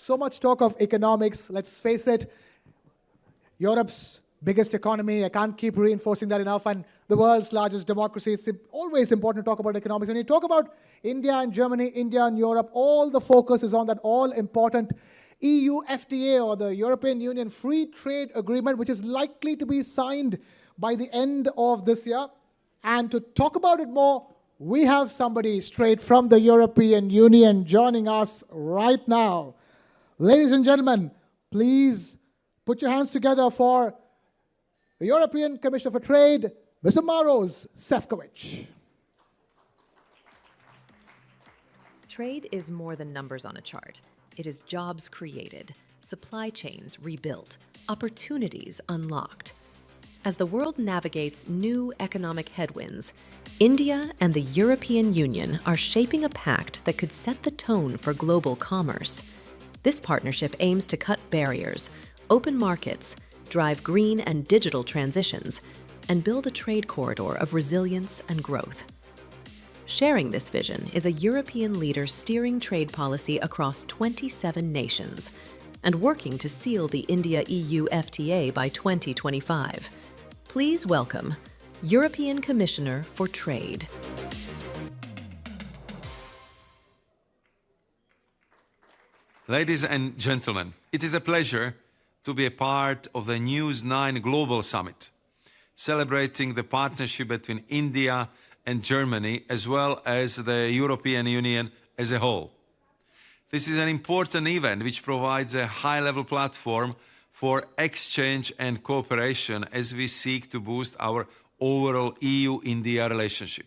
so much talk of economics. Let's face it, Europe's biggest economy, I can't keep reinforcing that enough, and the world's largest democracy. It's always important to talk about economics. When you talk about India and Germany, India and Europe, all the focus is on that all-important EU FTA, or the European Union Free Trade Agreement, which is likely to be signed by the end of this year. And to talk about it more, we have somebody straight from the European Union joining us right now. Ladies and gentlemen, please put your hands together for the European Commissioner for Trade, Mr. Maros Sefcovic. Trade is more than numbers on a chart. It is jobs created, supply chains rebuilt, opportunities unlocked. As the world navigates new economic headwinds, India and the European Union are shaping a pact that could set the tone for global commerce. This partnership aims to cut barriers, open markets, drive green and digital transitions, and build a trade corridor of resilience and growth. Sharing this vision is a European leader steering trade policy across 27 nations and working to seal the India-EU FTA by 2025. Please welcome European Commissioner for Trade. Ladies and gentlemen, it is a pleasure to be a part of the News9 Global Summit, celebrating the partnership between India and Germany, as well as the European Union as a whole. This is an important event which provides a high-level platform for exchange and cooperation as we seek to boost our overall EU-India relationship.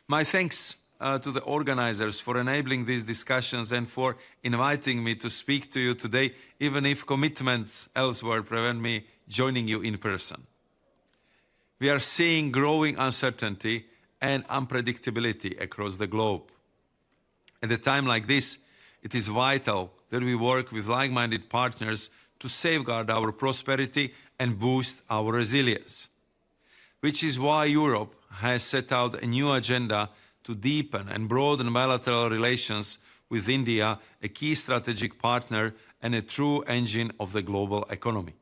My thanks to the organizers for enabling these discussions and for inviting me to speak to you today, even if commitments elsewhere prevent me joining you in person. We are seeing growing uncertainty and unpredictability across the globe. At a time like this, it is vital that we work with like-minded partners to safeguard our prosperity and boost our resilience, which is why Europe has set out a new agenda to deepen and broaden bilateral relations with India, a key strategic partner and a true engine of the global economy.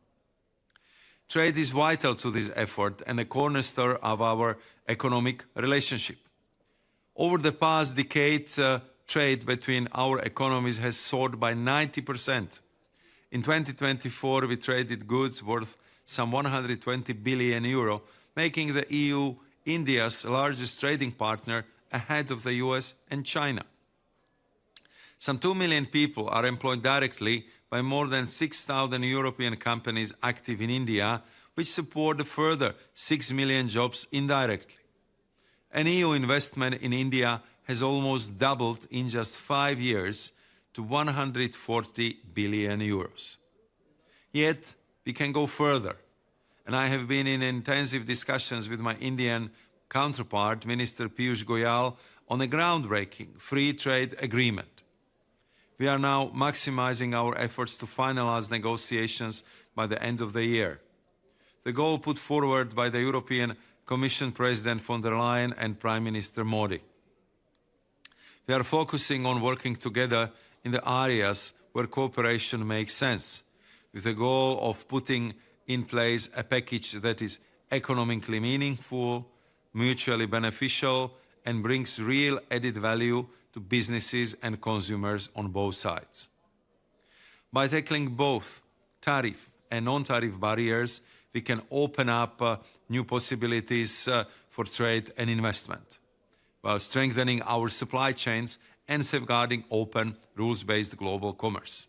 Trade is vital to this effort and a cornerstone of our economic relationship. Over the past decade, trade between our economies has soared by 90%. In 2024, we traded goods worth some 120 billion euro, making the EU India's largest trading partner, ahead of the US and China. Some 2 million people are employed directly by more than 6,000 European companies active in India, which support a further 6 million jobs indirectly. An EU investment in India has almost doubled in just 5 years to 140 billion euros. Yet, we can go further, and I have been in intensive discussions with my Indian counterpart, Minister Piyush Goyal, on a groundbreaking free trade agreement. We are now maximizing our efforts to finalize negotiations by the end of the year. The goal put forward by the European Commission President von der Leyen and Prime Minister Modi. We are focusing on working together in the areas where cooperation makes sense, with the goal of putting in place a package that is economically meaningful, mutually beneficial, and brings real added value to businesses and consumers on both sides. By tackling both tariff and non-tariff barriers, we can open up new possibilities for trade and investment, while strengthening our supply chains and safeguarding open, rules-based global commerce.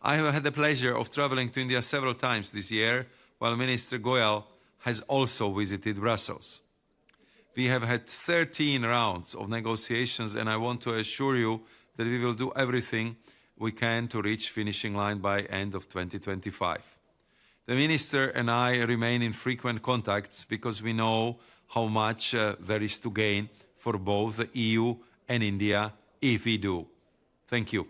I have had the pleasure of traveling to India several times this year, while Minister Goyal has also visited Brussels. We have had 13 rounds of negotiations, and I want to assure you that we will do everything we can to reach finishing line by end of 2025. The Minister and I remain in frequent contacts because we know how much there is to gain for both the EU and India if we do. Thank you.